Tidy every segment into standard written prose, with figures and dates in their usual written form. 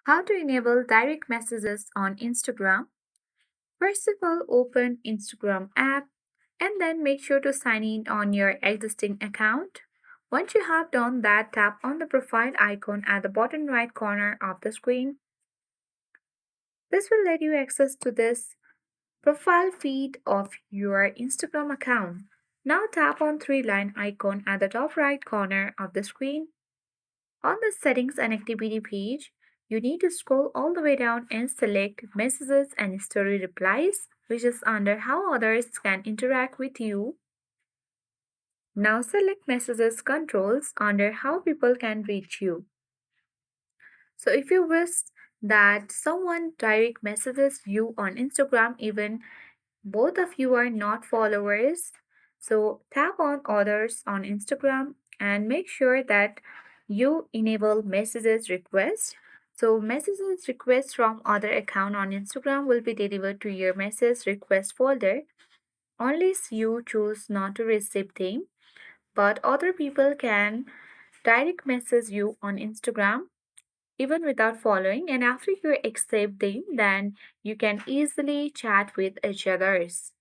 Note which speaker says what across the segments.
Speaker 1: How to enable direct messages on Instagram. First of all, open Instagram app and then make sure to sign in on your existing account. Once you have done that, tap on the profile icon at the bottom right corner of the screen. This will let you access to this profile feed of your Instagram account. Now tap on three-line icon at the top right corner of the screen. On the settings and activity page, you need to scroll all the way down and select messages and story replies, which is under how others can interact with you. Now select messages controls under how people can reach you. So if you wish that someone direct messages you on Instagram, even both of you are not followers, so tap on others on Instagram and make sure that you enable messages request. So messages request from other account on Instagram will be delivered to your message request folder unless you choose not to receive them, but other people can direct message you on Instagram even without following, and after you accept them, then you can easily chat with each others.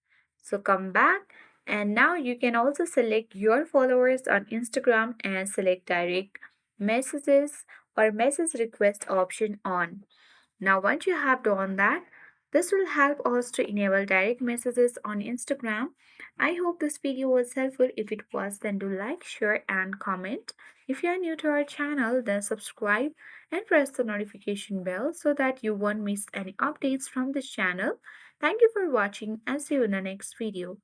Speaker 1: So come back, and now you can also select your followers on Instagram and select direct messages or message request option on. Now once you have done that, this will help us to enable direct messages on Instagram. I hope this video was helpful. If it was, then do like, share and comment. If you are new to our channel, then subscribe and press the notification bell so that you won't miss any updates from this channel. Thank you for watching and see you in the next video.